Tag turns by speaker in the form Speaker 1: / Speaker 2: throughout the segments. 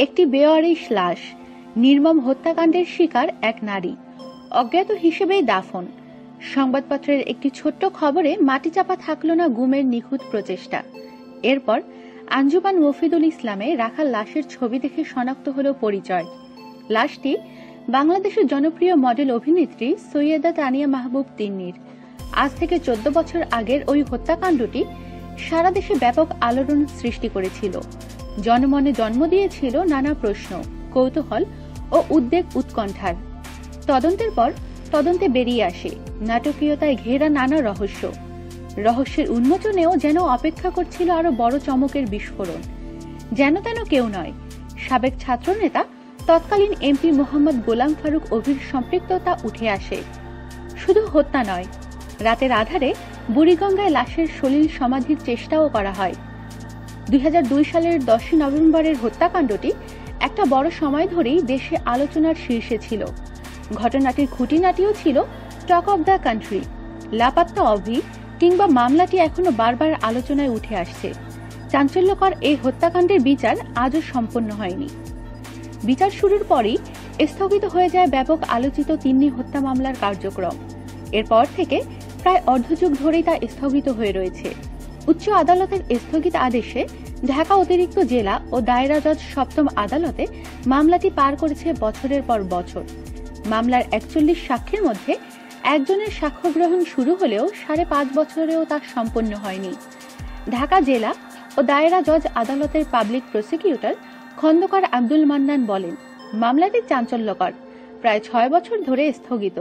Speaker 1: একটি বেওয়ারিশ লাশ, নির্মম হত্যাকাণ্ডের শিকার এক নারী, অজ্ঞাত হিসেবেই দাফন। সংবাদপত্রের একটি ছোট্ট খবরে মাটি চাপা থাকল না গুমের নিখুঁত প্রচেষ্টা। এরপর আঞ্জুমান মফিদুল ইসলামে রাখা লাশের ছবি দেখে শনাক্ত হল পরিচয়। লাশটি বাংলাদেশের জনপ্রিয় মডেল অভিনেত্রী সৈয়দা তানিয়া মাহবুব তিন্নির। আজ থেকে 14 বছর আগের ওই হত্যাকাণ্ডটি সারা দেশে ব্যাপক আলোড়ন সৃষ্টি করেছিল। জনমনে জন্ম দিয়েছিল নানা প্রশ্ন, কৌতূহল ও উদ্বেগ উৎকণ্ঠার। তদন্তের পর তদন্তে বেরিয়ে আসে নাটকীয়তায় ঘেরা নানা রহস্য। রহস্যের উন্মোচনেও যেন অপেক্ষা করছিল আরো বড় চমকের বিস্ফোরণ। যেন তেন কেউ নয়, সাবেক ছাত্রনেতা তৎকালীন এমপি মোহাম্মদ গোলাম ফারুক অভির সম্পৃক্ততা উঠে আসে। শুধু হত্যা নয়, রাতের আধারে বুড়িগঙ্গায় লাশের সলিল সমাধির চেষ্টাও করা হয়। 2002 সালের 10 নভেম্বরের হত্যাকাণ্ডটি একটা বড় সময় ধরেই দেশে আলোচনার শীর্ষে ছিল। ঘটনাটির খুঁটিনাটিও ছিল টক অব দ্য কান্ট্রি। লাপাত্তা অভি কিংবা মামলাটি এখনো বারবার আলোচনায় উঠে আসছে। চাঞ্চল্যকর এই হত্যাকাণ্ডের বিচার আজও সম্পন্ন হয়নি। বিচার শুরুর পরই স্থগিত হয়ে যায় ব্যাপক আলোচিত তিন্নি হত্যা মামলার কার্যক্রম। এরপর থেকে প্রায় অর্ধযুগ ধরেই তা স্থগিত হয়ে রয়েছে। উচ্চ আদালতের স্থগিত আদেশে ঢাকা অতিরিক্ত জেলা ও দায়রা জজ সপ্তম আদালতে মামলাটি পার করেছে বছরের পর বছর। মামলার 41 সাক্ষীর মধ্যে একজনের সাক্ষ্য গ্রহণ শুরু হলেও 5.5 বছরেও তা সম্পন্ন হয়নি। ঢাকা জেলা ও দায়রা জজ আদালতের পাবলিক প্রসিকিউটর খন্দকার আব্দুল মান্নান বলেন, মামলাটি চাঞ্চল্যকর, প্রায় 6 বছর ধরে স্থগিত।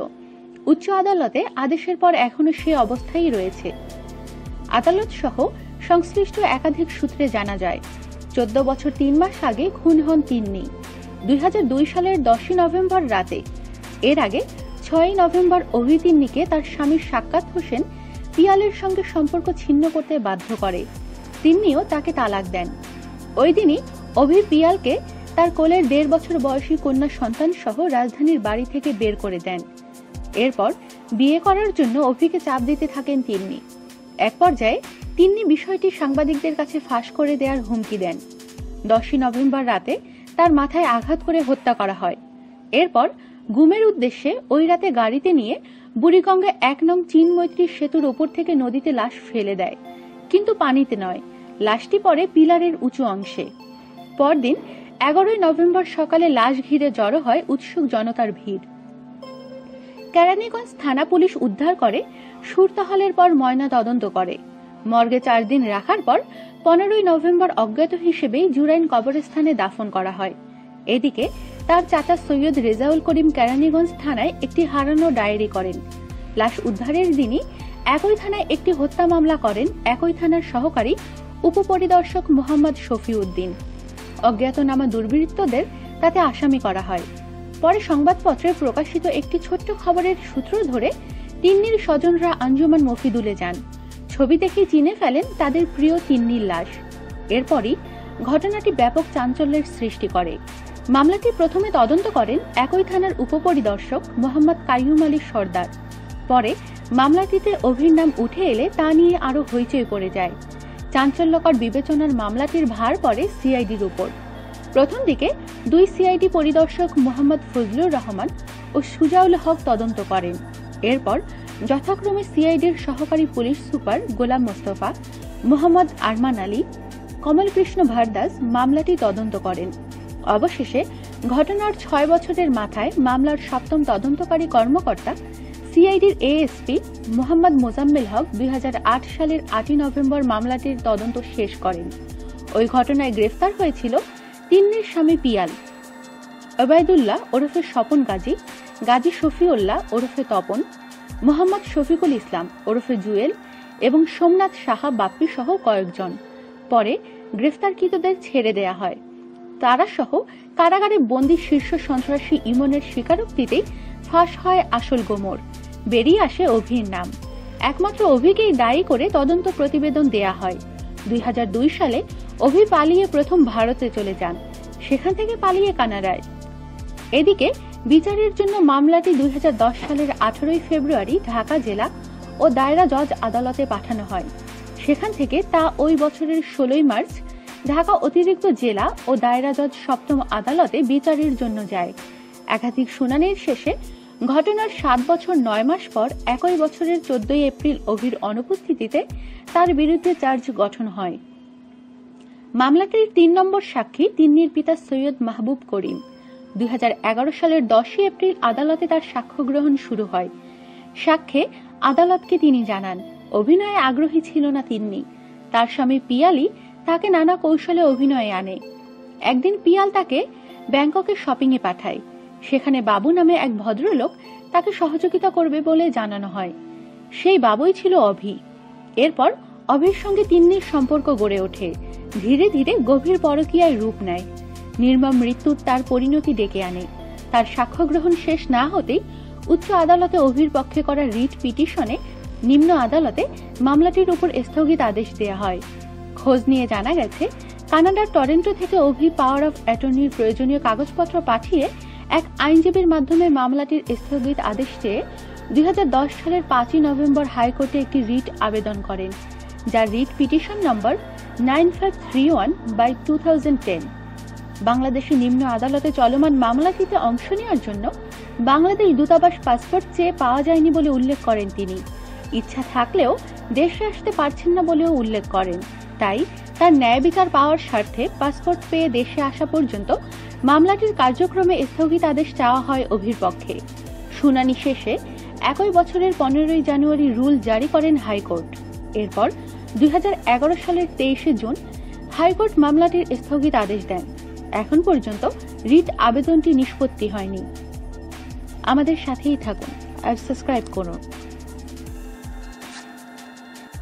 Speaker 1: উচ্চ আদালতে আদেশের পর এখনো সে অবস্থায় রয়েছে। আদালত সহ সংশ্লিষ্ট একাধিক সূত্রে জানা যায়, 14 বছর 3 মাস আগে খুন হন তিন্নি 2002 সালের 10 নভেম্বর রাতে। এর আগে 6 নভেম্বর অভি তিন্নিকে তার স্বামী সাক্কাত হোসেন পিয়ালের সঙ্গে সম্পর্ক ছিন্ন করতে বাধ্য করে। তিন্নিও তাকে তালাক দেন। ওই দিনই অভি পিয়ালকে তার কোলের 1.5 বছর বয়সী কন্যা সন্তান সহ রাজধানীর বাড়ি থেকে বের করে দেন। এরপর বিয়ে করার জন্য অভিকে চাপ দিতে থাকেন তিন্নি। এক পর্যায়ে তিন্নি বিষয়টি সাংবাদিকদের কাছে ফাঁস করে দেওয়ার হুমকি দেন। 10 নভেম্বর রাতে তার মাথায় আঘাত করে হত্যা করা হয়। এরপর গুমের উদ্দেশ্যে ওই রাতে গাড়িতে নিয়ে বুড়িগঙ্গা 1 নং চীন মৈত্রী সেতুর উপর থেকে নদীতে লাশ ফেলে দেয়, কিন্তু পানিতে নয়, লাশটি পড়ে পিলারের উঁচু অংশে। পরদিন 11 নভেম্বর সকালে লাশ ঘিরে জড়ো হয় উৎসুক জনতার ভিড়। কেরানীগঞ্জ থানা পুলিশ উদ্ধার করে সুরতহালের পর ময়না তদন্ত করে। মর্গে 4 দিন রাখার পর 15 নভেম্বর অজ্ঞাত হিসেবেই জুরাইন কবরস্থানে দাফন করা হয়। এদিকে তার চাচা সৈয়দ রেজাউল করিম কেরানীগঞ্জ থানায় একটি হারানো ডায়েরি করেন। লাশ উদ্ধারের দিনই একই থানায় একটি হত্যা মামলা করেন একই থানার সহকারী উপপরিদর্শক মোহাম্মদ শফিউদ্দিন। অজ্ঞাতনামা দুর্বৃত্তদের তাতে আসামি করা হয়। পরে সংবাদপত্রে প্রকাশিত একটি ছোট্ট খবরের সূত্র ধরে তিন্নির স্বজনরা আঞ্জুমান মফিদুলে যান। ছবি দেখে চিনে ফেলেন তাদের প্রিয় তিন্নির লাশ। এরপরই ঘটনাটি ব্যাপক চাঞ্চল্যের সৃষ্টি করে। মামলাটি প্রথমে তদন্ত করেন একই থানার উপপরিদর্শক মোহাম্মদ কাইয়ুম আলী সর্দার। পরে মামলাটিতে অভির নাম উঠে এলে তা নিয়ে আরো হইচই পড়ে যায়। চাঞ্চল্যকর বিবেচনার মামলাটির ভার পড়ে সিআইডির উপর। প্রথম দিকে 2 সিআইডি পরিদর্শক মোহাম্মদ ফজলুর রহমান ও সুজাউল হক তদন্ত করেন। এরপর যথাক্রমে সিআইডির সহকারী পুলিশ সুপার গোলাম মোস্তফা, মোহাম্মদ আরমান আলী, কমল কৃষ্ণ ভারদাস মামলাটি তদন্ত করেন। অবশেষে ঘটনার 6 বছরের মাথায় মামলার 7ম তদন্তকারী কর্মকর্তা সিআইডির এএসপি মোহাম্মদ মোজাম্মেল হক 2008 সালের 8 নভেম্বর মামলাটির তদন্ত শেষ করেন। ওই ঘটনায় গ্রেফতার হয়েছিল তিন্নির স্বামী পিয়াল, ওবায়দুল্লাহ ওরফে স্বপন গাজী, গাজী শফিউল্লাহ ওরফে তপন, মোহাম্মদ শফিকুল ইসলাম ওরফে জুয়েল এবং সোমনাথ সাহা বাপ্পি সহ কয়েকজন। পরে গ্রেফতারকৃতদের ছেড়ে দেয়া হয়। তারা সহ কারাগারে বন্দী শীর্ষ সন্ত্রাসী ইমনের স্বীকারোক্তিতেই ফাঁস হয় আসল গোমর। বেরিয়ে আসে অভির নাম। একমাত্র অভিকেই দায়ী করে তদন্ত প্রতিবেদন দেয়া হয়। 2002 সালে অভি পালিয়ে প্রথম ভারতে চলে যান, সেখান থেকে পালিয়ে কানাডায়। এদিকে বিচারের জন্য মামলাটি 2010 সালের 18 ফেব্রুয়ারি ঢাকা জেলা ও দায়রা জজ আদালতে পাঠানো হয়। সেখান থেকে তা ওই বছরের 16 মার্চ ঢাকা অতিরিক্ত জেলা ও দায়রা জজ সপ্তম আদালতে বিচারের জন্য যায়। একাধিক শুনানির শেষে ঘটনার 7 বছর 9 মাস পর একই বছরের 14 এপ্রিল অভির অনুপস্থিতিতে তার বিরুদ্ধে চার্জ গঠন হয়। মামলাটির 3 নম্বর সাক্ষী তিন্নির পিতা সৈয়দ মাহবুব করিম। 2011 সালের 10 এপ্রিল আদালতে তার সাক্ষ্য গ্রহণ শুরু হয়। সাক্ষ্যে আদালতকে তিনি জানান, অভিনয়ে আগ্রহী ছিল না তিন্নি। তার স্বামী পিয়ালি তাকে নানা কৌশলে অভিনয়ে আনে। একদিন পিয়াল তাকে ব্যাংককে শপিং এ পাঠায়। সেখানে বাবু নামে এক ভদ্রলোক তাকে সহযোগিতা করবে বলে জানানো হয়। সেই বাবুই ছিল অভি। এরপর অভির সঙ্গে তিন্নির সম্পর্ক গড়ে ওঠে। ধীরে ধীরে গভীর পরকীয়ায় রূপ নেয়। নির্মম মৃত্যুর তার পরিণতি ডেকে আনে। তার সাক্ষ্য গ্রহণ শেষ না হতেই উচ্চ আদালতে অভির পক্ষে করা রিট পিটিশনে নিম্ন আদালতে মামলাটির উপর স্থগিত আদেশ দেয়া হয়। খোঁজ নিয়ে জানা গেছে, কানাডার টরেন্টো থেকে অভি পাওয়ার অফ অ্যাটর্নির প্রয়োজনীয় কাগজপত্র পাঠিয়ে এক আইনজীবীর মাধ্যমে মামলাটির স্থগিত আদেশ চেয়ে 2010 সালের 5 নভেম্বর হাইকোর্টে একটি রিট আবেদন করেন, যার রিট পিটিশন নম্বর 9531/2010। বাংলাদেশের নিম্ন আদালতে চলমান মামলাটিতে অংশ নেওয়ার জন্য বাংলাদেশ দূতাবাস পাসপোর্ট চেয়ে পাওয়া যায়নি বলে উল্লেখ করেন তিনি। ইচ্ছা থাকলেও দেশে আসতে পারছেন না বলেও উল্লেখ করেন। তাই তার ন্যায় বিচার পাওয়ার স্বার্থে পাসপোর্ট পেয়ে দেশে আসা পর্যন্ত মামলাটির কার্যক্রমে স্থগিত আদেশ চাওয়া হয় অভির পক্ষে। শুনানি শেষে একই বছরের 15 জানুয়ারি রুল জারি করেন হাইকোর্ট। এরপর 2011 সালের 23 জুন হাইকোর্ট মামলাটির স্থগিত আদেশ দেন। এখন পর্যন্ত রিট আবেদনটি নিষ্পত্তি হয়নি। আমাদের সাথেই থাকুন আর সাবস্ক্রাইব করুন।